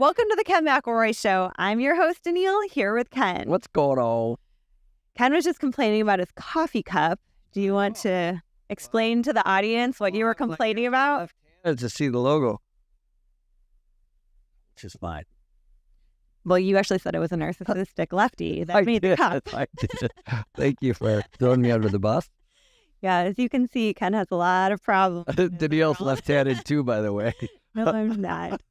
Welcome to the Ken McElroy Show. I'm your host, Danille, here with Ken. What's going on? Ken was just complaining about his coffee cup. Do you want to explain to the audience what you were complaining about? To see the logo, which is fine. Well, you actually said it was a narcissistic lefty that made the cup. I did. Thank you for throwing me under the bus. Yeah, as you can see, Ken has a lot of problems. Danille's left-handed too, by the way. No, I'm not.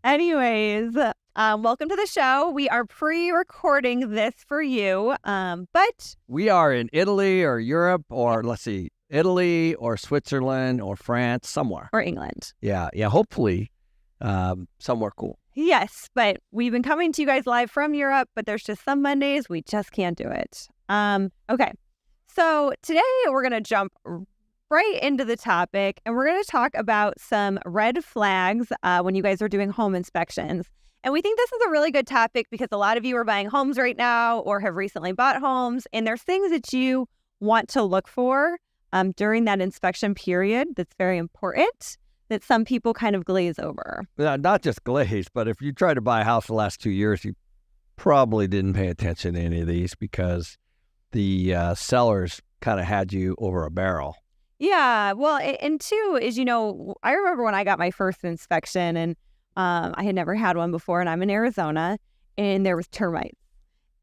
Anyways, welcome to the show. We are pre-recording this for you, but We are in Italy or Europe or, let's see, Italy or Switzerland or France, somewhere. or England. Yeah, hopefully somewhere cool. Yes, but we've been coming to you guys live from Europe, but there's just some Mondays we just can't do it. Okay, so today we're going to jump right into the topic, and we're going to talk about some red flags when you guys are doing home inspections. And we think this is a really good topic because a lot of you are buying homes right now or have recently bought homes, and there's things that you want to look for during that inspection period that's very important that some people kind of glaze over. Not just glaze, but if you try to buy a house the last 2 years, you probably didn't pay attention to any of these because the sellers kind of had you over a barrel. Yeah, well, and two is, I remember when I got my first inspection, and I had never had one before, and I'm in Arizona, and there was termites.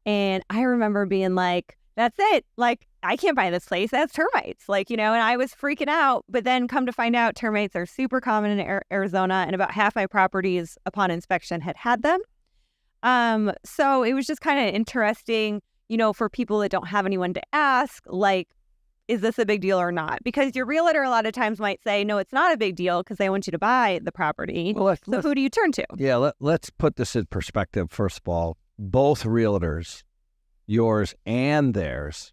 And I remember being like, that's it. Like, I can't buy this place. That's termites. And I was freaking out. But then come to find out, termites are super common in Arizona, and about half my properties upon inspection had them. So it was just kind of interesting, for people that don't have anyone to ask, like, is this a big deal or not? Because your realtor a lot of times might say, no, it's not a big deal because they want you to buy the property. Well, so who do you turn to? Yeah, let's put this in perspective. First of all, both realtors, yours and theirs,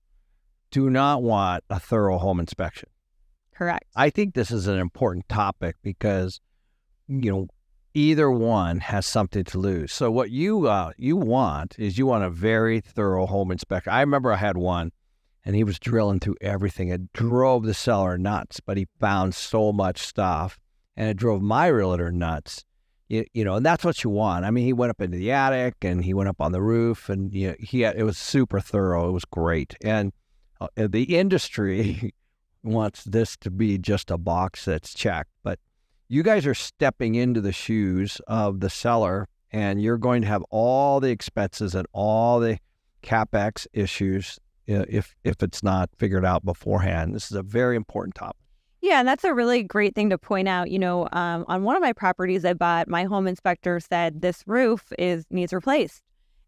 do not want a thorough home inspection. Correct. I think this is an important topic because, either one has something to lose. So what you want a very thorough home inspection. I remember I had one, and he was drilling through everything. It drove the seller nuts, but he found so much stuff, and it drove my realtor nuts. And that's what you want. I mean, he went up into the attic, and he went up on the roof, and it was super thorough. It was great. And the industry wants this to be just a box that's checked. But you guys are stepping into the shoes of the seller, and you're going to have all the expenses and all the CapEx issues if it's not figured out beforehand. This is a very important topic. Yeah, and that's a really great thing to point out. On one of my properties I bought, my home inspector said this roof needs replaced.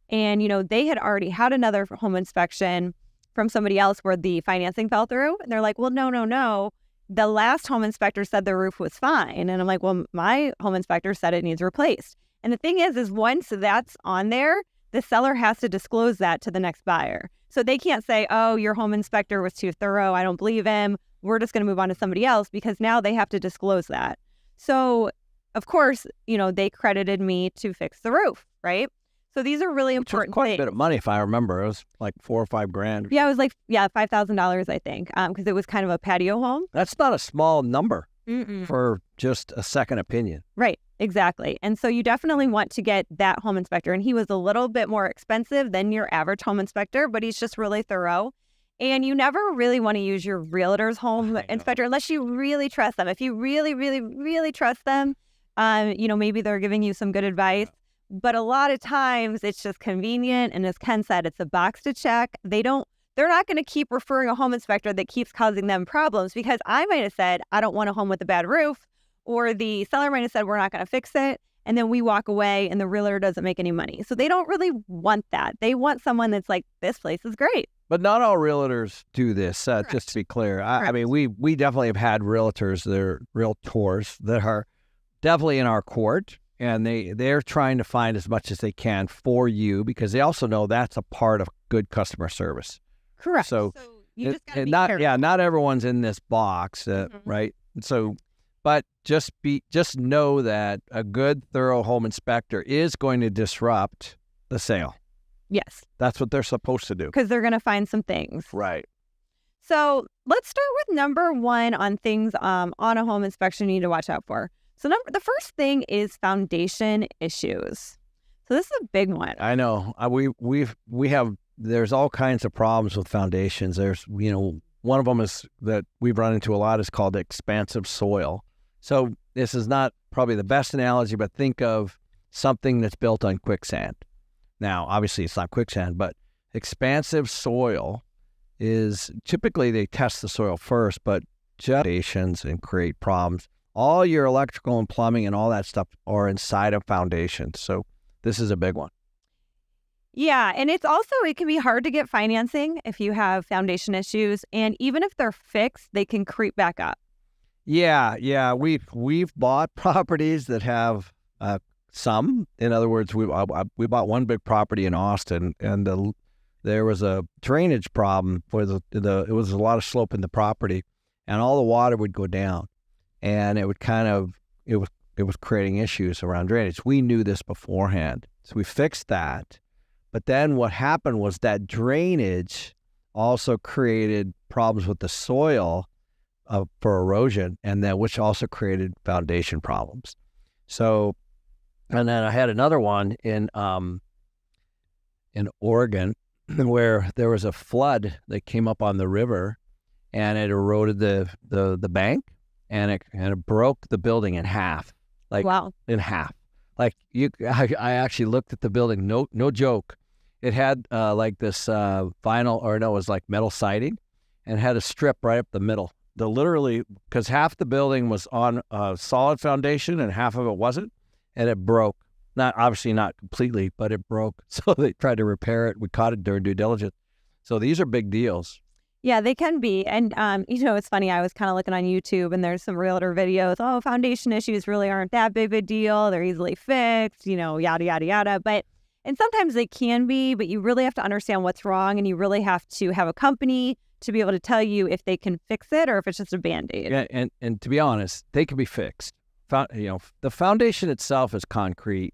And, they had already had another home inspection from somebody else where the financing fell through. And they're like, well, no. The last home inspector said the roof was fine. And I'm like, well, my home inspector said it needs replaced. And the thing is once that's on there, the seller has to disclose that to the next buyer. So they can't say, oh, your home inspector was too thorough. I don't believe him. We're just going to move on to somebody else, because now they have to disclose that. So, of course, they credited me to fix the roof, right? So these are really important quite things. a bit of money, if I remember. It was like $4,000 or $5,000. Yeah, it was like, $5,000, I think, because it was kind of a patio home. That's not a small number for just a second opinion. Right, exactly. And so you definitely want to get that home inspector. And he was a little bit more expensive than your average home inspector, but he's just really thorough. And you never really want to use your realtor's home inspector unless you really trust them. If you really, really, really trust them, maybe they're giving you some good advice. But a lot of times it's just convenient. And as Ken said, it's a box to check. They're not going to keep referring a home inspector that keeps causing them problems, because I might have said, I don't want a home with a bad roof, or the seller might have said, we're not going to fix it. And then we walk away and the realtor doesn't make any money. So they don't really want that. They want someone that's like, this place is great. But not all realtors do this, just to be clear. I mean, we definitely have had realtors that are definitely in our court, and they're trying to find as much as they can for you, because they also know that's a part of good customer service. Correct. So you just gotta be careful. Yeah, not everyone's in this box, right? So, but just know that a good, thorough home inspector is going to disrupt the sale. Yes. That's what they're supposed to do. Because they're going to find some things. Right. So let's start with number one on things on a home inspection you need to watch out for. So the first thing is foundation issues. So this is a big one. I know. We have, there's all kinds of problems with foundations. There's, one of them is that we've run into a lot is called expansive soil. So this is not probably the best analogy, but think of something that's built on quicksand. Now, obviously it's not quicksand, but expansive soil is typically they test the soil first, but foundations and create problems. All your electrical and plumbing and all that stuff are inside of foundations. So this is a big one. Yeah, and it can be hard to get financing if you have foundation issues, and even if they're fixed, they can creep back up. Yeah, we've bought properties that have some. In other words, we bought one big property in Austin, and there was a drainage problem where it was a lot of slope in the property, and all the water would go down, and it was creating issues around drainage. We knew this beforehand, so we fixed that. But then what happened was that drainage also created problems with the soil for erosion, and then which also created foundation problems. So, and then I had another one in Oregon where there was a flood that came up on the river, and it eroded the bank, and it broke the building in half. Wow. In half. I actually looked at the building. No joke. It had this vinyl, or no, it was like metal siding, and had a strip right up the middle. Literally, because half the building was on a solid foundation and half of it wasn't, and it broke. Obviously not completely, but it broke. So they tried to repair it. We caught it during due diligence. So these are big deals. Yeah, they can be. And, it's funny. I was kind of looking on YouTube, and there's some realtor videos. Oh, foundation issues really aren't that big of a deal. They're easily fixed, yada, yada, yada. And sometimes they can be, but you really have to understand what's wrong, and you really have to have a company to be able to tell you if they can fix it or if it's just a Band-Aid. Yeah, and to be honest, they can be fixed. The foundation itself is concrete.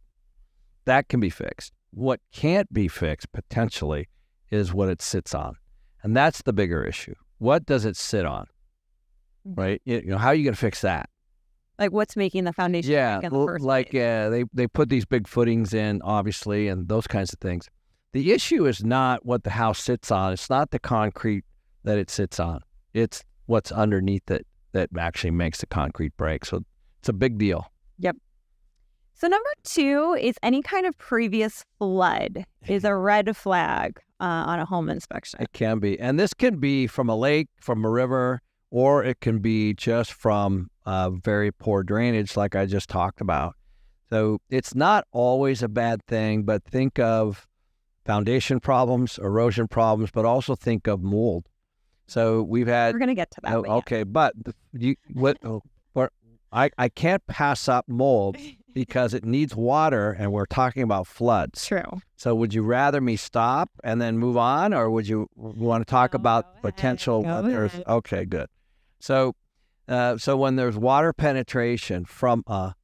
That can be fixed. What can't be fixed, potentially, is what it sits on. And that's the bigger issue. What does it sit on? Right? How are you going to fix that? Like what's making the foundation in the first place? They put these big footings in, obviously, and those kinds of things. The issue is not what the house sits on. It's not the concrete that it sits on. It's what's underneath it that actually makes the concrete break. So it's a big deal. Yep. So number 2 is any kind of previous flood is a red flag on a home inspection. It can be. And this can be from a lake, from a river, or it can be just from very poor drainage like I just talked about. So it's not always a bad thing, but think of foundation problems, erosion problems, but also think of mold. So we're going to get to that. Okay, but I can't pass up mold because it needs water, and we're talking about floods. True. So would you rather me stop and then move on, or would you want to talk about potential? Okay, good. So when there's water penetration from a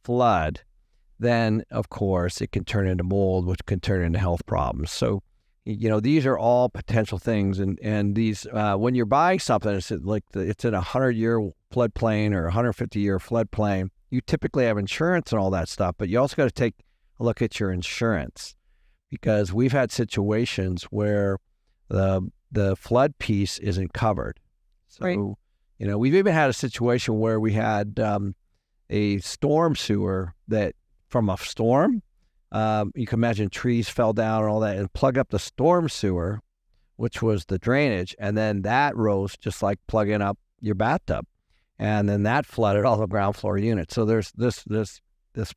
flood, then of course it can turn into mold, which can turn into health problems. So, these are all potential things. And these, when you're buying something, it's in a 100-year floodplain or 150-year floodplain, you typically have insurance and all that stuff, but you also got to take a look at your insurance, because we've had situations where the flood piece isn't covered. So, right. We've even had a situation where we had a storm sewer that from a storm, you can imagine trees fell down and all that and plug up the storm sewer, which was the drainage. And then that rose just like plugging up your bathtub. And then that flooded all the ground floor units. So there's this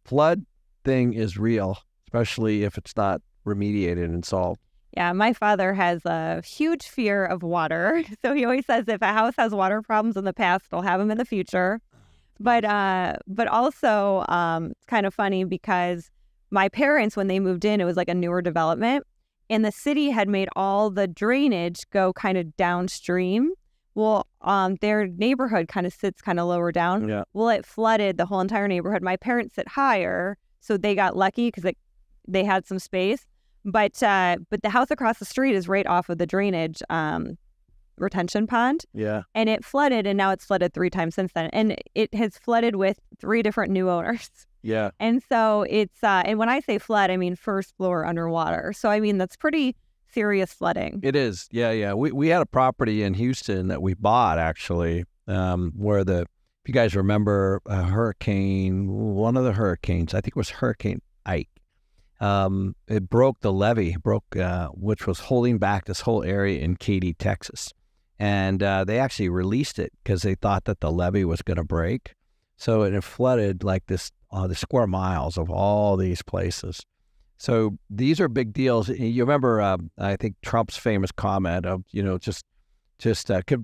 flood thing is real, especially if it's not remediated and solved. Yeah, my father has a huge fear of water. So he always says if a house has water problems in the past, they'll have them in the future. But also it's kind of funny because my parents, when they moved in, it was like a newer development, and the city had made all the drainage go kind of downstream. Well, their neighborhood kind of sits kind of lower down. Yeah. Well, it flooded the whole entire neighborhood. My parents sit higher, so they got lucky because they had some space. But the house across the street is right off of the drainage retention pond. Yeah. And it flooded, and now it's flooded 3 times since then. And it has flooded with 3 different new owners. Yeah. And so it's, and when I say flood, I mean first floor underwater. So, I mean, that's pretty serious flooding. It is. Yeah, yeah. We had a property in Houston that we bought, actually, where if you guys remember one of the hurricanes, I think it was Hurricane Ike, it broke the levee, which was holding back this whole area in Katy, Texas. And they actually released it because they thought that the levee was going to break. So it flooded like the square miles of all these places. So these are big deals. You remember, I think Trump's famous comment of,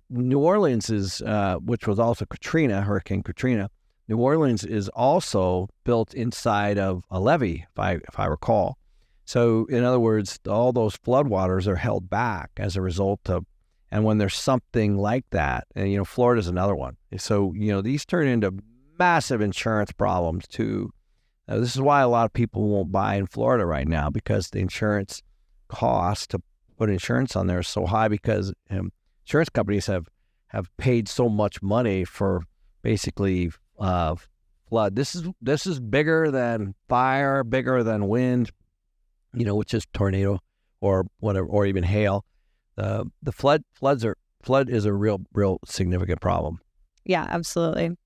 New Orleans is, which was also Hurricane Katrina. New Orleans is also built inside of a levee, if I recall. So in other words, all those floodwaters are held back as a result of, and when there's something like that, and Florida's another one. So these turn into massive insurance problems too. This is why a lot of people won't buy in Florida right now, because the insurance cost to put insurance on there is so high, because insurance companies have paid so much money for basically flood. This is bigger than fire, bigger than wind, which is tornado or whatever, or even hail. The flood is a real significant problem. Yeah, absolutely.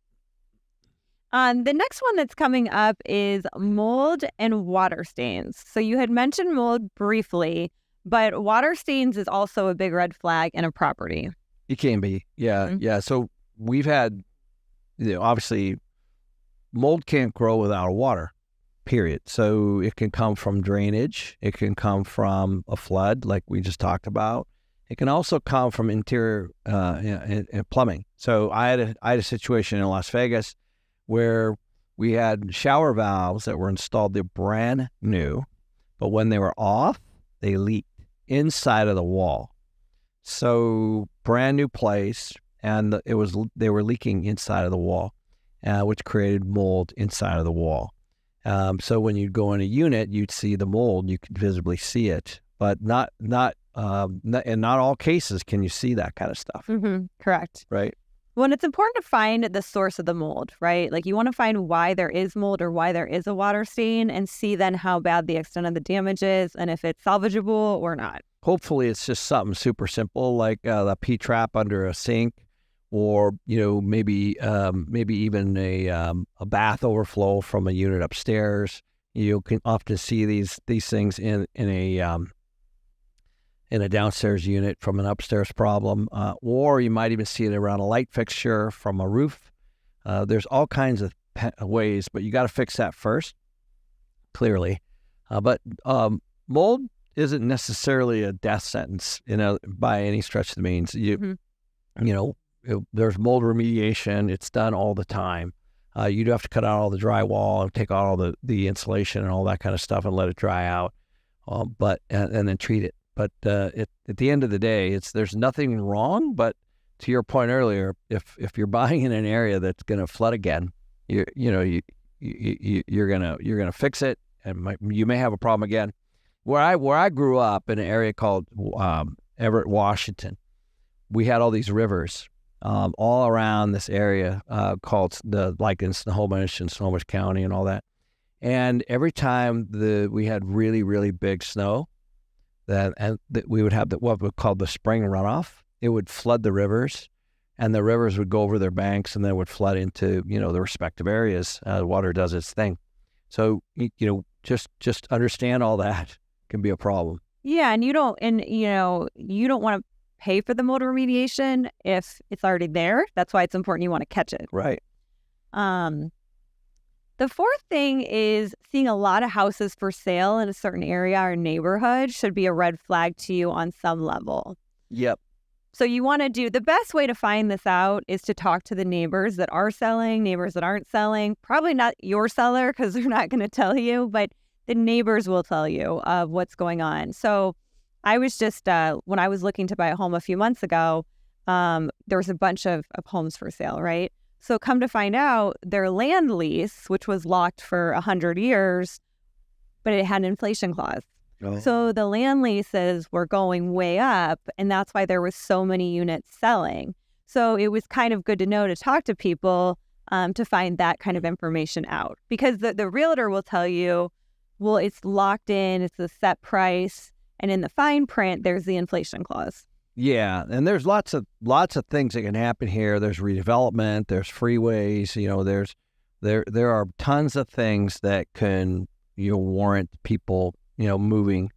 The next one that's coming up is mold and water stains. So you had mentioned mold briefly, but water stains is also a big red flag in a property. It can be. Yeah. Mm-hmm. Yeah. So we've had, obviously, mold can't grow without water, period. So it can come from drainage. It can come from a flood, like we just talked about. It can also come from interior plumbing. So I had a situation in Las Vegas where we had shower valves that were installed. They're brand new, but when they were off, they leaked inside of the wall. So brand new place, and they were leaking inside of the wall, which created mold inside of the wall. So when you'd go in a unit, you'd see the mold. You could visibly see it, but not in not all cases can you see that kind of stuff. Mm-hmm. Correct. Right. Well, and it's important to find the source of the mold, right? Like you want to find why there is mold or why there is a water stain, and see then how bad the extent of the damage is and if it's salvageable or not. Hopefully it's just something super simple, like the P-trap under a sink, or maybe even a bath overflow from a unit upstairs. You can often see these things in a downstairs unit from an upstairs problem, or you might even see it around a light fixture from a roof. There's all kinds of ways, but you got to fix that first, clearly. But mold isn't necessarily a death sentence, by any stretch of the means. There's mold remediation. It's done all the time. You do have to cut out all the drywall and take out all the insulation and all that kind of stuff and let it dry out, and then treat it. But at the end of the day, there's nothing wrong. But to your point earlier, if you're buying in an area that's going to flood again, you're gonna fix it, and you may have a problem again. Where I grew up in an area called Everett, Washington, we had all these rivers all around this area called in Snohomish and Snohomish County and all that. And every time we had really, really big snow, that we would have what we call the spring runoff. It would flood the rivers, and the rivers would go over their banks, and then would flood into the respective areas. Water does its thing, so just understand all that can be a problem. Yeah, and you don't want to pay for the mold remediation if it's already there. That's why it's important you want to catch it. Right. The fourth thing is seeing a lot of houses for sale in a certain area or neighborhood should be a red flag to you on some level. Yep. So you want to the best way to find this out is to talk to the neighbors that are selling, neighbors that aren't selling. Probably not your seller, because they're not going to tell you, but the neighbors will tell you of what's going on. So I was just, when I was looking to buy a home a few months ago, there was a bunch of homes for sale, right? So come to find out, their land lease, which was locked for 100 years, but it had an inflation clause. Oh. So the land leases were going way up, and that's why there was so many units selling. So it was kind of good to know to talk to people to find that kind of information out, because the realtor will tell you, well, it's locked in, it's a set price, and in the fine print, there's the inflation clause. Yeah, and there's lots of things that can happen here. There's redevelopment, there's freeways, there are tons of things that can warrant people moving,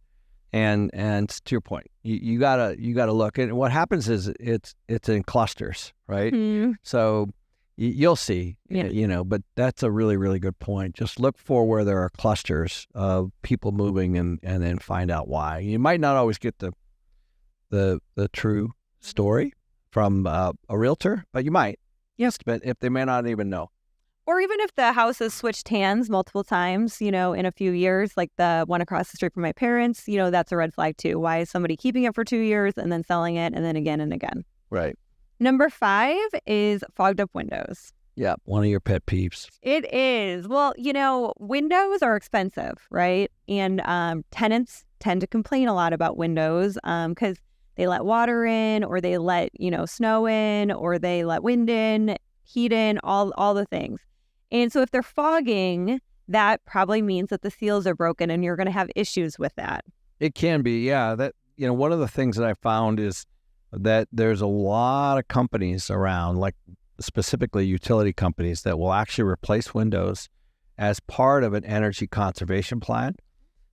and to your point, you gotta look at what happens is it's in clusters, right? Mm-hmm. So you'll see, but that's a really, really good point. Just look for where there are clusters of people moving, and then find out why. You might not always get the true story from a realtor, but you might. Yes. But if they may not even know. Or even if the house has switched hands multiple times, in a few years, like the one across the street from my parents, that's a red flag too. Why is somebody keeping it for 2 years and then selling it and then again and again? Right. Number 5 is fogged up windows. Yeah, one of your pet peeves. It is. Well, windows are expensive, right? And tenants tend to complain a lot about windows because they let water in, or they let, snow in, or they let wind in, heat in, all the things. And so if they're fogging, that probably means that the seals are broken, and you're going to have issues with that. It can be, yeah. That one of the things that I found is that there's a lot of companies around, like specifically utility companies, that will actually replace windows as part of an energy conservation plan.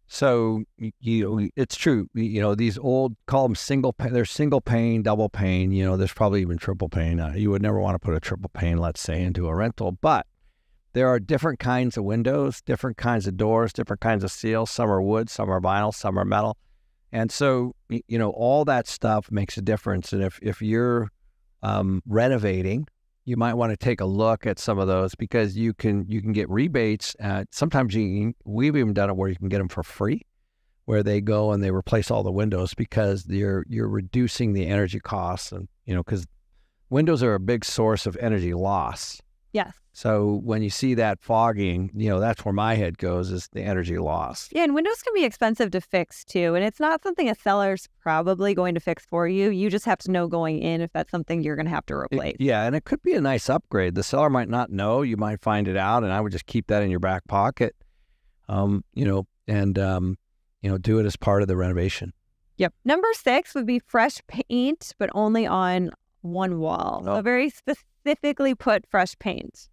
So it's true. These old, call them single pane. There's single pane, double pane. There's probably even triple pane. You would never want to put a triple pane, let's say, into a rental, but there are different kinds of windows, different kinds of doors, different kinds of seals. Some are wood, some are vinyl, some are metal. And so, all that stuff makes a difference. And if you're renovating, you might want to take a look at some of those, because you can get rebates. Sometimes we've even done it where you can get them for free, where they go and they replace all the windows, because you're reducing the energy costs. And, because windows are a big source of energy loss. Yes. So when you see that fogging, that's where my head goes, is the energy loss. Yeah, and windows can be expensive to fix too. And it's not something a seller's probably going to fix for you. You just have to know going in if that's something you're going to have to replace. Yeah, and it could be a nice upgrade. The seller might not know. You might find it out, and I would just keep that in your back pocket, and do it as part of the renovation. Yep. Number 6 would be fresh paint, but only on one wall. Oh. So very specifically put fresh paint.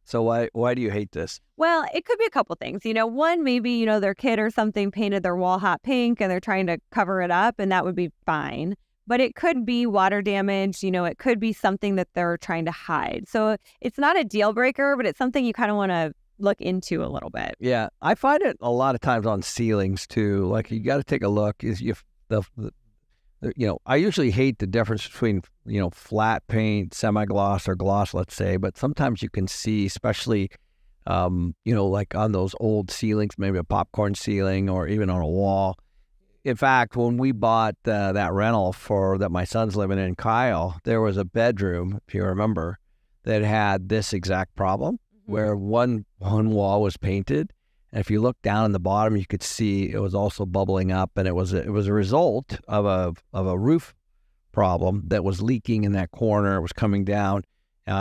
So why do you hate this? Well, it could be a couple things. One, maybe, their kid or something painted their wall hot pink and they're trying to cover it up, and that would be fine. But it could be water damage. It could be something that they're trying to hide. So it's not a deal breaker, but it's something you kind of want to look into a little bit. Yeah, I find it a lot of times on ceilings too. Like, you got to take a look. I usually hate the difference between, flat paint, semi-gloss, or gloss, let's say, but sometimes you can see, especially, like on those old ceilings, maybe a popcorn ceiling, or even on a wall. In fact, when we bought that rental that my son's living in, Kyle, there was a bedroom, if you remember, that had this exact problem, where one wall was painted. And if you look down in the bottom, you could see it was also bubbling up, and it was a result of a roof problem that was leaking in that corner. It was coming down.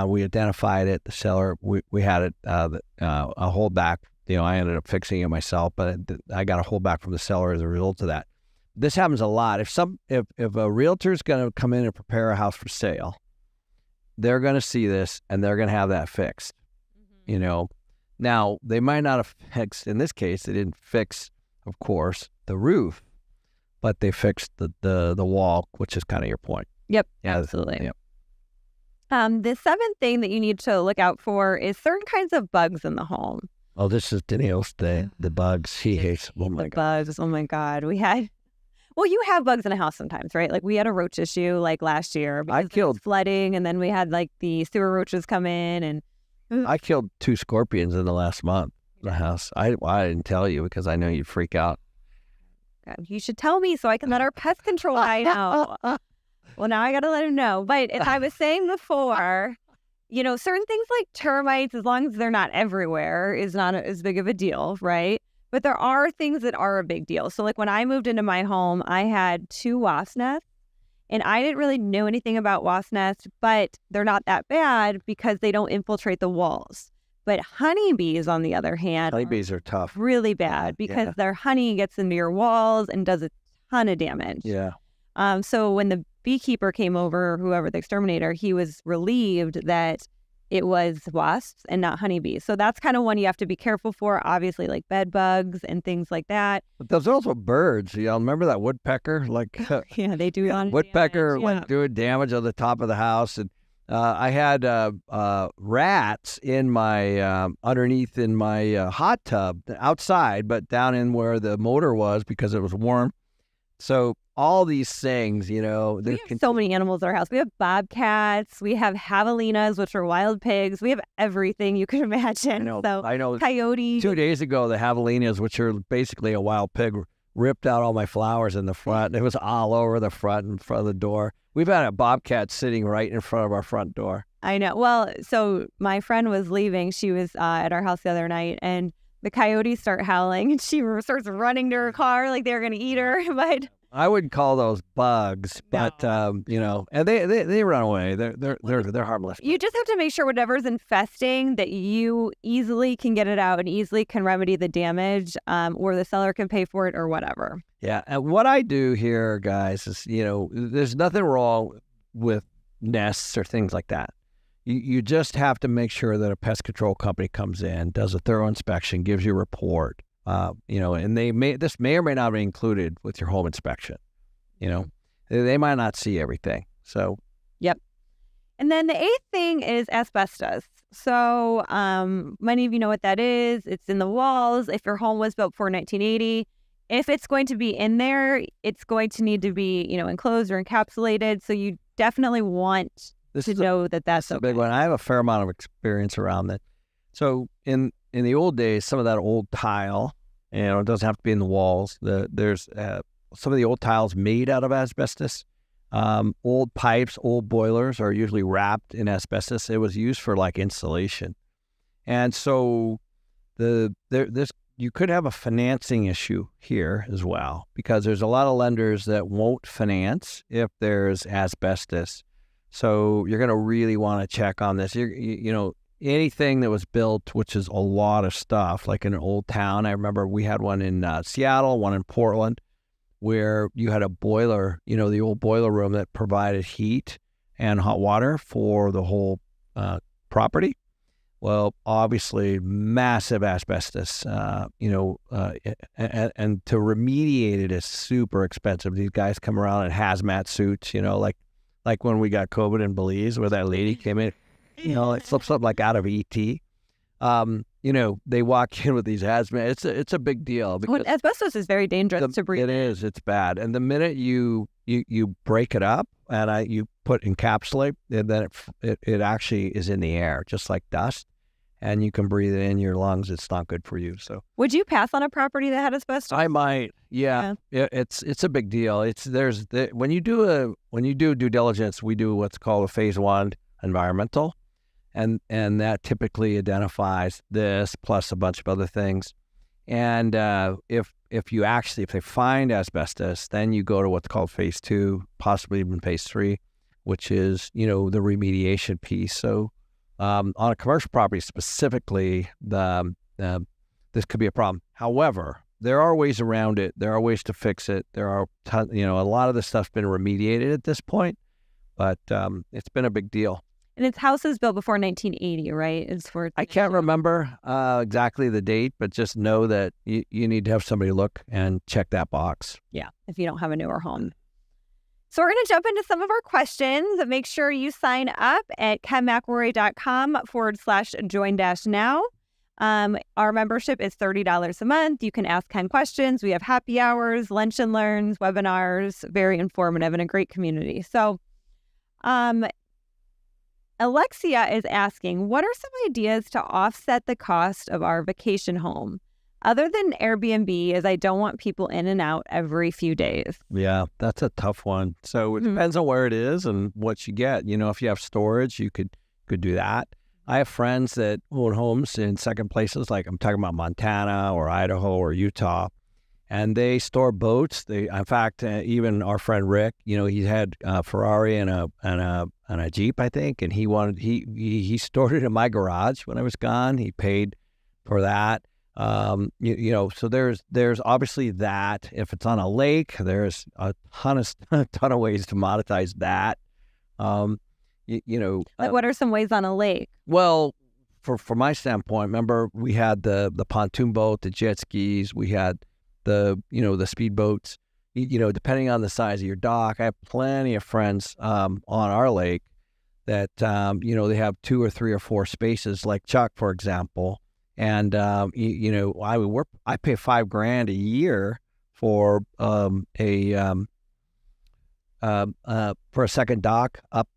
We identified it. The seller, we had it a holdback. I ended up fixing it myself, but I got a holdback from the seller as a result of that. This happens a lot. If a realtor is going to come in and prepare a house for sale, they're going to see this and they're going to have that fixed. Now, they might not have fixed, in this case, they didn't fix, of course, the roof, but they fixed the wall, which is kind of your point. Yep, absolutely. Yep. The 7th thing that you need to look out for is certain kinds of bugs in the home. Oh, this is Danille's day. The bugs. He hates. Oh, my God. Bugs. Oh, my God. You have bugs in a house sometimes, right? Like, we had a roach issue, like, last year. I killed flooding, and then we had, like, the sewer roaches come in, and I killed 2 scorpions in the last month in the house. I didn't tell you because I know you'd freak out. God, you should tell me so I can let our pest control guy know. Well, now I got to let him know. But as I was saying before, certain things like termites, as long as they're not everywhere, is not as big of a deal, right? But there are things that are a big deal. So like when I moved into my home, I had 2 wasp nests, and I didn't really know anything about wasp nests, but they're not that bad because they don't infiltrate the walls. But honeybees, on the other hand, Honeybees are tough. really bad because their honey gets into your walls and does a ton of damage. Yeah. So when the beekeeper came over, whoever the exterminator, he was relieved that it was wasps and not honeybees. So that's kind of one you have to be careful for, obviously, like bed bugs and things like that. But there's also birds. You know, remember that woodpecker? Like Yeah, they do a lot of woodpecker damage. like doing damage on the top of the house. And I had rats in my underneath in my hot tub outside, but down in where the motor was because it was warm. So all these things, you know, We have so many animals in our house. We have bobcats, we have javelinas, which are wild pigs. We have everything you can imagine. I know. Coyote. 2 days ago, the javelinas, which are basically a wild pig, ripped out all my flowers in the front. It was all over the front, in front of the door. We've had a bobcat sitting right in front of our front door. I know. Well, so my friend was leaving. She was at our house the other night, and the coyotes start howling, and she starts running to her car like they're going to eat her. But I wouldn't call those bugs, but you know, and they run away. They're harmless. You just have to make sure whatever's infesting that you easily can get it out and easily can remedy the damage, or the seller can pay for it or whatever. Yeah, and what I do here, guys, is, you know, there's nothing wrong with nests or things like that. You just have to make sure that a pest control company comes in, does a thorough inspection, gives you a report. You know, and this may or may not be included with your home inspection. You know, they might not see everything. So, yep. And then the 8th thing is asbestos. So, many of you know what that is. It's in the walls. If your home was built before 1980, if it's going to be in there, it's going to need to be, you know, enclosed or encapsulated. So you definitely want to know that that's a big one. I have a fair amount of experience around that. So in the old days, some of that old tile, you know, it doesn't have to be in the walls. There's some of the old tiles made out of asbestos. Old pipes, old boilers are usually wrapped in asbestos. It was used for like insulation. And so you could have a financing issue here as well, because there's a lot of lenders that won't finance if there's asbestos. So you're going to really want to check on this. You know, anything that was built, which is a lot of stuff, like in an old town. I remember we had one in Seattle, one in Portland, where you had a boiler, you know, the old boiler room that provided heat and hot water for the whole property. Well, obviously, massive asbestos, you know, and to remediate it is super expensive. These guys come around in hazmat suits, you know, like when we got COVID in Belize, where that lady came in, you know, it's something like out of E.T. You know, they walk in with these hazmat. It's a big deal. Well, asbestos is very dangerous to breathe. It is. It's bad. And the minute you break it up and you put encapsulate, and then it actually is in the air, just like dust, and you can breathe it in your lungs. It's not good for you. So, would you pass on a property that had asbestos? I might. Yeah. It's a big deal. When you do due diligence, we do what's called a phase 1 environmental. And that typically identifies this plus a bunch of other things. And if they find asbestos, then you go to what's called phase 2, possibly even phase 3, which is, you know, the remediation piece. So on a commercial property specifically, this could be a problem. However, there are ways around it. There are ways to fix it. There are, you know, a lot of this stuff's been remediated at this point, but it's been a big deal. And it's houses built before 1980, right? I can't remember exactly the date, but just know that you need to have somebody look and check that box. Yeah, if you don't have a newer home. So we're going to jump into some of our questions. Make sure you sign up at kenmcrory.com/join-now. Our membership is $30 a month. You can ask Ken questions. We have happy hours, lunch and learns, webinars, very informative and a great community. So, Alexia is asking, what are some ideas to offset the cost of our vacation home? Other than Airbnb, as I don't want people in and out every few days. Yeah, that's a tough one. So it depends on where it is and what you get. You know, if you have storage, you could do that. I have friends that own homes in second places, like I'm talking about Montana or Idaho or Utah, and they store boats. In fact, even our friend Rick, he had a Ferrari and a Jeep, I think, and he stored it in my garage when I was gone. He paid for that. So there's obviously that. If it's on a lake, there's a ton of ways to monetize that. Like what are some ways on a lake? Well, from my standpoint, remember we had the pontoon boat, the jet skis, we had the speedboats. Depending on the size of your dock, I have plenty of friends on our lake that they have 2 or 3 or 4 spaces, like Chuck, for example. And I pay $5,000 a year for a second dock up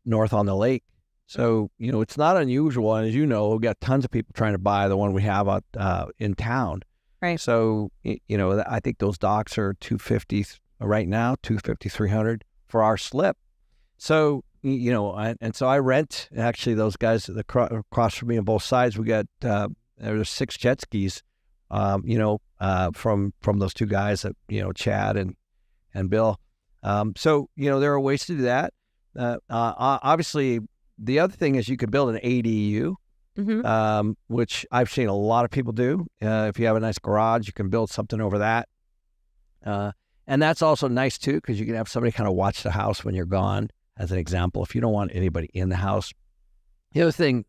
north on the lake. So it's not unusual, and as you know, we've got tons of people trying to buy the one we have out in town. Right. So I think those docks are $250 right now, $250, $300 for our slip. So and so I rent actually those guys across from me on both sides. We got there's 6 jet skis, from those 2 guys that Chad and Bill. So there are ways to do that. Obviously, the other thing is you could build an ADU, which I've seen a lot of people do. If you have a nice garage, you can build something over that. And that's also nice too, because you can have somebody kind of watch the house when you're gone, as an example, if you don't want anybody in the house. The other thing,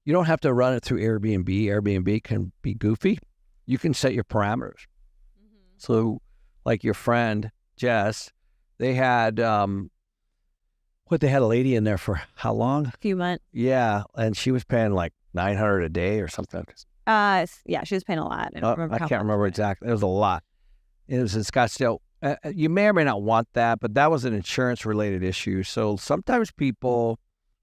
you don't have to run it through Airbnb. Airbnb can be goofy. You can set your parameters. So like your friend, Jess, they had... they had a lady in there for how long? A few months. Yeah, and she was paying like $900 a day or something. Yeah, she was paying a lot. I can't remember exactly. It was a lot. It was in Scottsdale. You may or may not want that, but that was an insurance-related issue. So sometimes people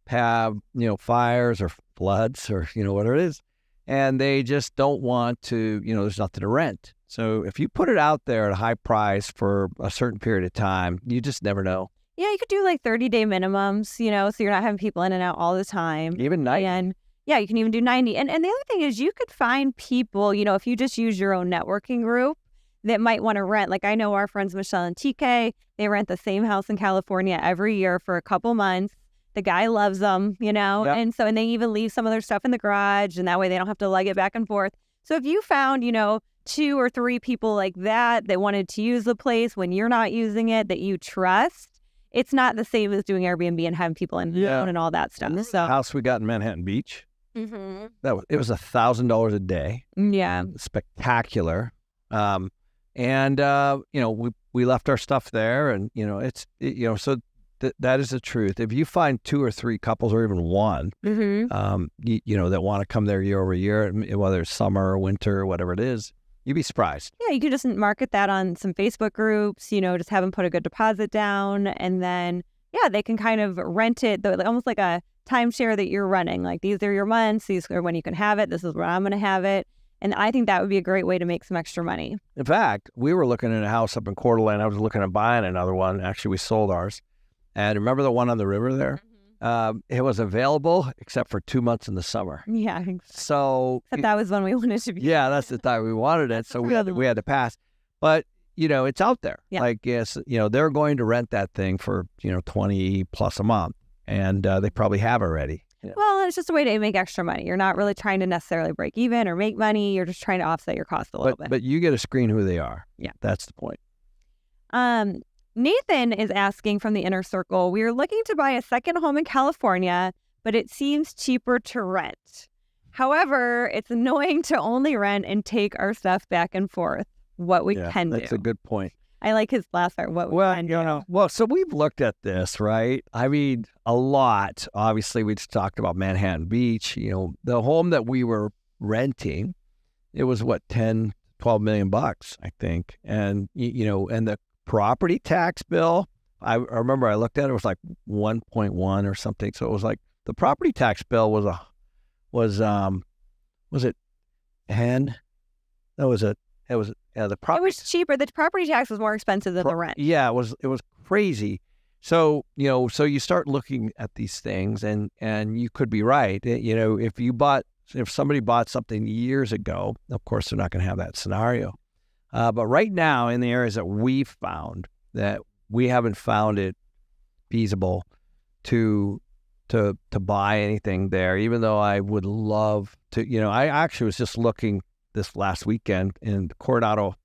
have, fires or floods or, whatever it is, and they just don't want to, there's nothing to rent. So if you put it out there at a high price for a certain period of time, you just never know. Yeah, you could do like 30-day minimums, so you're not having people in and out all the time. Even 90. And yeah, you can even do 90. And the other thing is you could find people, if you just use your own networking group that might want to rent. Like I know our friends Michelle and TK, they rent the same house in California every year for a couple months. The guy loves them, Yep. and they even leave some of their stuff in the garage, and that way they don't have to lug it back and forth. So if you found, 2 or 3 people like that wanted to use the place when you're not using it, that you trust, it's not the same as doing Airbnb and having people in and all that stuff. So the house we got in Manhattan Beach, it was $1,000 a day. Yeah, spectacular. We left our stuff there, and so that is the truth. If you find 2 or 3 couples, or even one, that want to come there year over year, whether it's summer or winter or whatever it is, you'd be surprised. Yeah, you could just market that on some Facebook groups, just have them put a good deposit down, and then, they can kind of rent it, almost like a timeshare that you're running. Like, these are your months, these are when you can have it, this is where I'm going to have it. And I think that would be a great way to make some extra money. In fact, we were looking at a house up in Coeur d'Alene. I was looking at buying another one. Actually, we sold ours. And remember the one on the river there? It was available except for 2 months in the summer. Yeah. So except that was when we wanted to be. Yeah, that's the time we wanted it. So we had to pass. But it's out there. Yeah. Like, yes, they're going to rent that thing for 20 plus a month, and they probably have already. Yeah. Well, it's just a way to make extra money. You're not really trying to necessarily break even or make money. You're just trying to offset your cost a little bit. But you get to screen who they are. Yeah, that's the point. Nathan is asking from the inner circle, we are looking to buy a second home in California, but it seems cheaper to rent. However, it's annoying to only rent and take our stuff back and forth. What we can do. That's a good point. I like his last part. What we can do. Well, so we've looked at this, right? I mean, a lot. Obviously, we just talked about Manhattan Beach. The home that we were renting, it was what, 10, 12 million bucks, I think. And, and the property tax bill, I remember I looked at it, it was like 1.1 or something. So it was like the property tax bill was it 10? The property. It was cheaper. The property tax was more expensive than the rent. Yeah, it was crazy. So, so you start looking at these things and you could be right. If somebody bought something years ago, of course, they're not going to have that scenario. But right now in the areas that we've found that we haven't found it feasible to buy anything there, even though I would love to, I actually was just looking this last weekend in Coronado,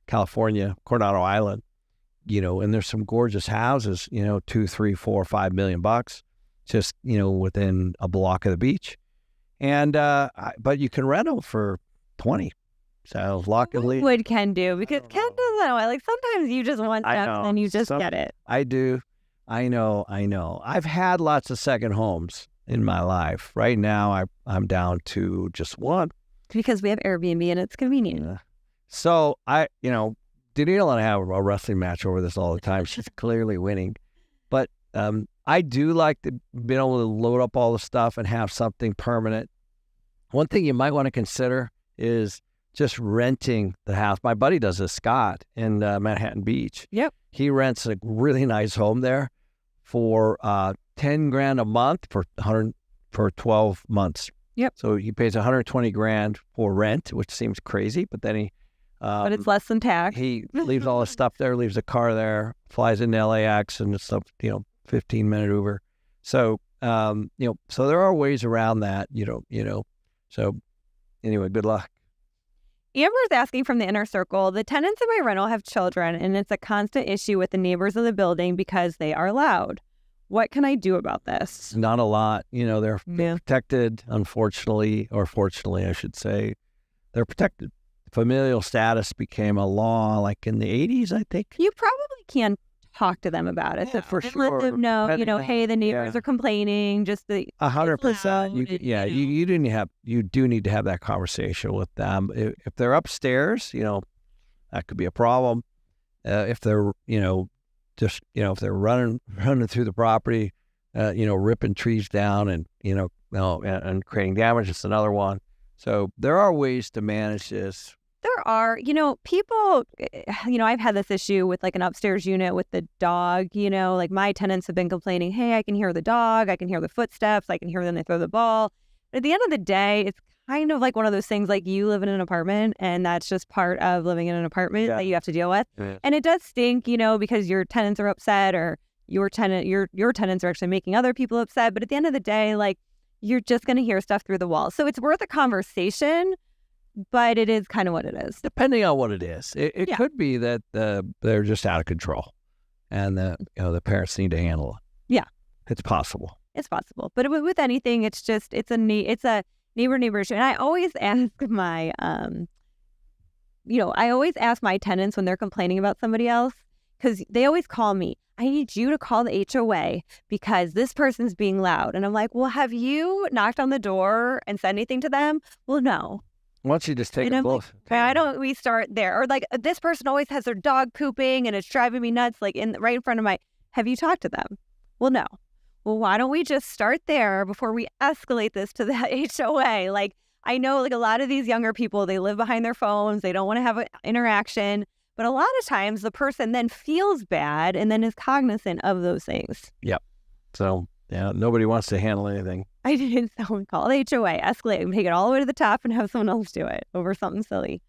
California, Coronado Island, and there's some gorgeous houses, $2, $3, $4, $5 million, just, within a block of the beach. And, but you can rent them for 20. So luckily. What would Ken do? Because Ken doesn't know. Like sometimes you just want stuff and then you just get it. I do. I know. I've had lots of second homes in my life. Right now, I'm down to just one. Because we have Airbnb and it's convenient. Yeah. So Danille and I have a wrestling match over this all the time. She's clearly winning. But I do like to be able to load up all the stuff and have something permanent. One thing you might want to consider is just renting the house. My buddy does this, Scott, in Manhattan Beach. Yep. He rents a really nice home there for $10,000 a month for 12 months. Yep. So he pays $120,000 for rent, which seems crazy, but then he but it's less than tax. He leaves all his stuff there, leaves a car there, flies into LAX and stuff, 15-minute Uber. So so there are ways around that, So anyway, good luck. Amber's asking from the inner circle, the tenants in my rental have children, and it's a constant issue with the neighbors of the building because they are loud. What can I do about this? Not a lot. They're protected, unfortunately, or fortunately, I should say. They're protected. Familial status became a law like in the 80s, I think. You probably can talk to them about it. Yeah, for sure. Let them know, hey, the neighbors are complaining. Just 100%. You do need to have that conversation with them. If they're upstairs, that could be a problem. If they're, if they're running through the property, ripping trees down and and creating damage, it's another one. So there are ways to manage this. There are, people, I've had this issue with like an upstairs unit with the dog, like my tenants have been complaining, hey, I can hear the dog, I can hear the footsteps, I can hear when they throw the ball. But at the end of the day, it's kind of like one of those things like you live in an apartment and that's just part of living in an apartment that you have to deal with. Yeah. And it does stink, because your tenants are upset or your tenants are actually making other people upset. But at the end of the day, like you're just going to hear stuff through the walls. So it's worth a conversation. But it is kind of what it is. Depending on what it is. It could be that they're just out of control and the parents need to handle it. Yeah. It's possible. It's possible. But with anything, it's a neighbor issue. And I always ask my, tenants when they're complaining about somebody else, because they always call me. I need you to call the HOA because this person's being loud. And I'm like, well, have you knocked on the door and said anything to them? Well, no. Why don't you just take a both? We start there. Or like this person always has their dog pooping and it's driving me nuts, like right in front of have you talked to them? Well, no. Well, why don't we just start there before we escalate this to the HOA? Like I know like a lot of these younger people, they live behind their phones. They don't want to have an interaction. But a lot of times the person then feels bad and then is cognizant of those things. Yep. So nobody wants to handle anything. I did someone call the HOA, escalate, and take it all the way to the top and have someone else do it over something silly.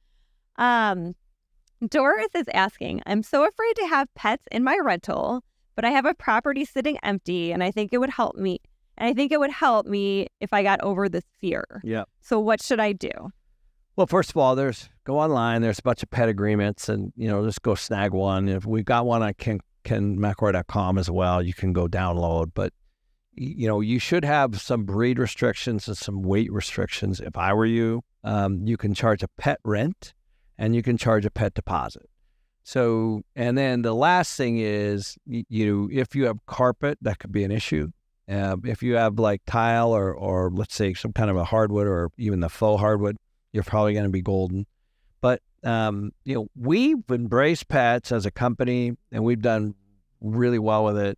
Doris is asking, I'm so afraid to have pets in my rental, but I have a property sitting empty and I think it would help me. And I think it would help me if I got over this fear. Yeah. So what should I do? Well, first of all, go online. There's a bunch of pet agreements and, just go snag one. If we've got one on kenmcelroy.com as well, you can go download. But you should have some breed restrictions and some weight restrictions. If I were you, you can charge a pet rent and you can charge a pet deposit. So, and then the last thing is, if you have carpet, that could be an issue. If you have like tile or let's say some kind of a hardwood or even the faux hardwood, you're probably going to be golden. But, we've embraced pets as a company and we've done really well with it.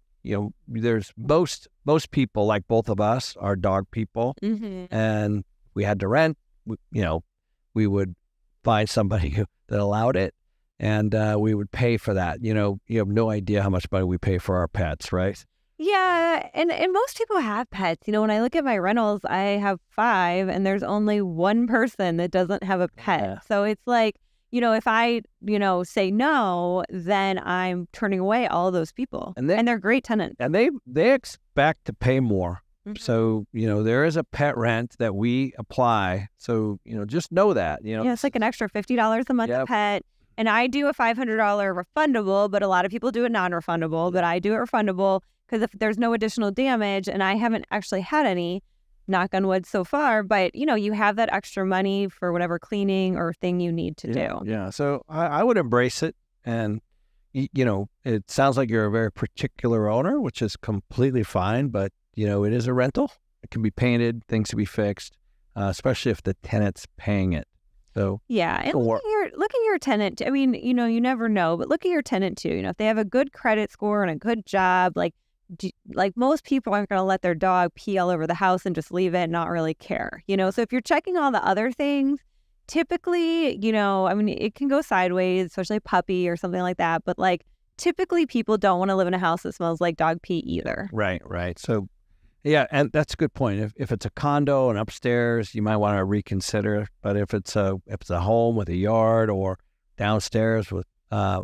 There's most people, like both of us, are dog people. Mm-hmm. And we had to rent, we would find somebody that allowed it. and we would pay for that. You have no idea how much money we pay for our pets, right? Yeah, and most people have pets. When I look at my rentals, I have 5, and there's only one person that doesn't have a pet. Yeah. So it's like, if I, say no, then I'm turning away all those people. And they're great tenants. And they expect to pay more. Mhm. So, there is a pet rent that we apply. So, just know that, Yeah, it's like an extra $50 a month a Yep. pet. And I do a $500 refundable, but a lot of people do it non-refundable. But I do it refundable because if there's no additional damage, and I haven't actually had any, knock on wood so far, but you have that extra money for whatever cleaning or thing you need to do. Yeah. So I would embrace it. And, it sounds like you're a very particular owner, which is completely fine. But, it is a rental. It can be painted, things to be fixed, especially if the tenant's paying it. So yeah, and look at your tenant. I mean, you never know, but look at your tenant too. If they have a good credit score and a good job, like most people aren't going to let their dog pee all over the house and just leave it and not really care. So if you're checking all the other things, typically, I mean, it can go sideways, especially a puppy or something like that. But typically, people don't want to live in a house that smells like dog pee either. Right. So. Yeah, and that's a good point. If it's a condo and upstairs, you might want to reconsider. But if it's a home with a yard, or downstairs with and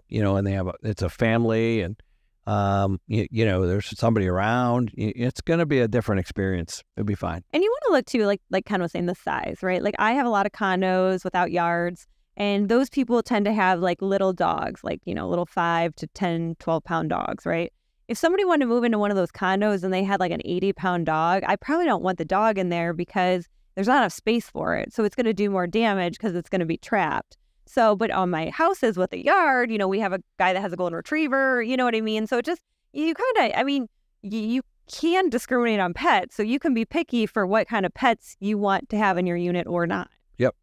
it's a family, and there's somebody around, it's going to be a different experience. It'll be fine. And you want to look too, like Ken was saying, the size, right? Like I have a lot of condos without yards, and those people tend to have little dogs, little 5 to 10, 12-pound dogs, right? If somebody wanted to move into one of those condos and they had an 80-pound dog, I probably don't want the dog in there because there's not enough space for it. So it's going to do more damage because it's going to be trapped. So, but on my houses with a yard, we have a guy that has a golden retriever, you know what I mean? So it just, you kind of, I mean, you can discriminate on pets. So you can be picky for what kind of pets you want to have in your unit or not. Yep.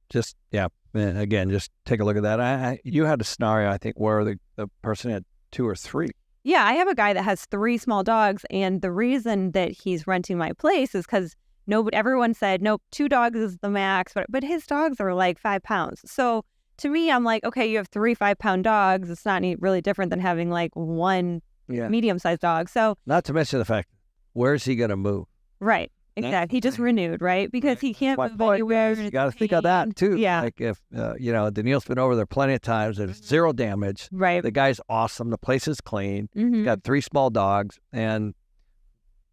Again, just take a look at that. You had a scenario, I think, where the person had 2 or 3. Yeah, I have a guy that has 3 small dogs, and the reason that he's renting my place is because everyone said, nope, 2 dogs is the max, but his dogs are 5 pounds. So to me, I'm like, okay, you have 3 5-pound dogs. It's not really different than having one medium-sized dog. So not to mention the fact, where's he going to move? Right. Exactly. He just renewed, right? Because he can't move anywhere. You got to think of that too. Yeah. Like if Danille's been over there plenty of times. There's 0 damage. Right. The guy's awesome. The place is clean. Mm-hmm. He's got 3 small dogs, and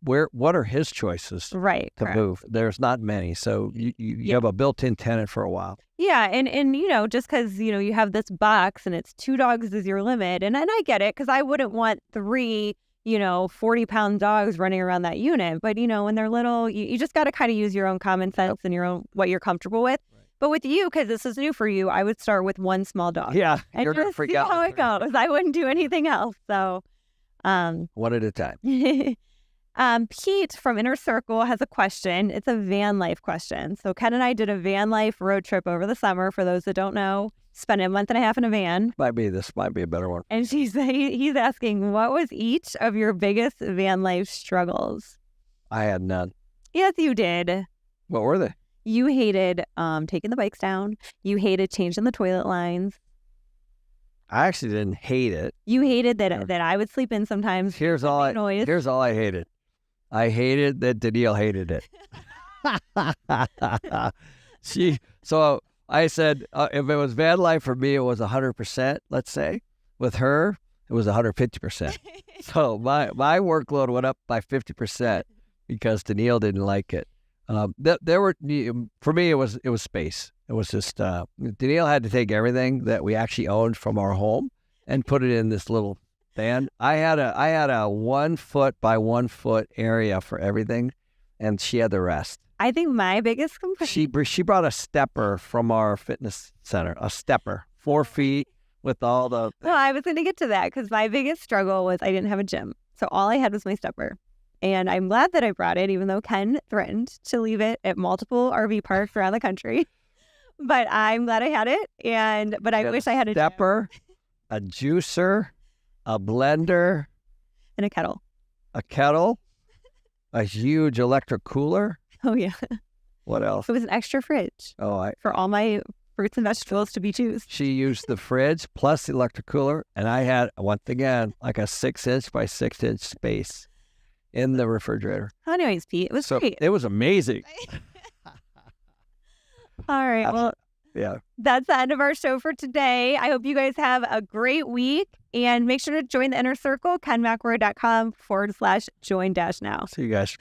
what are his choices? Right. To correct. move? There's not many. So you have a built-in tenant for a while. Yeah, and just because you have this box and it's 2 dogs is your limit, and I get it because I wouldn't want 3 40-pound dogs running around that unit. But, when they're little, you just got to kind of use your own common sense and your own, what you're comfortable with. Right. But with you, because this is new for you, I would start with 1 small dog. Yeah. And you're going to freak out. how it goes. I wouldn't do anything else. So, one at a time. Pete from Inner Circle has a question. It's a van life question. So Ken and I did a van life road trip over the summer. For those that don't know, spent a month and a half in a van. This might be a better one. And he's asking, what was each of your biggest van life struggles? I had none. Yes, you did. What were they? You hated taking the bikes down. You hated changing the toilet lines. I actually didn't hate it. You hated that I would sleep in sometimes. Here's all I hated. I hated that Danille hated it. So I said, if it was van life for me, it was 100%, let's say. With her, it was 150%. So my workload went up by 50% because Danille didn't like it. For me, it was space. It was just, Danille had to take everything that we actually owned from our home and put it in this little van. I had a 1 foot by 1 foot area for everything, and she had the rest. I think my biggest complaint. She brought a stepper from our fitness center, a stepper, 4 feet with all the. Well, I was going to get to that because my biggest struggle was I didn't have a gym, so all I had was my stepper, and I'm glad that I brought it, even though Ken threatened to leave it at multiple RV parks around the country. But I'm glad I had it, but I wish I had a stepper, a juicer, a blender, and a kettle, a huge electric cooler. Oh yeah. What else? It was an extra fridge. Oh, for all my fruits and vegetables to be choose. She used the fridge plus the electric cooler, and I had, once again, like a 6-inch by 6-inch space in the refrigerator. Anyways, Pete, it was great. It was amazing. All right. Well, yeah. That's the end of our show for today. I hope you guys have a great week, and make sure to join the inner circle, kenmcroy.com/join-now. See you guys.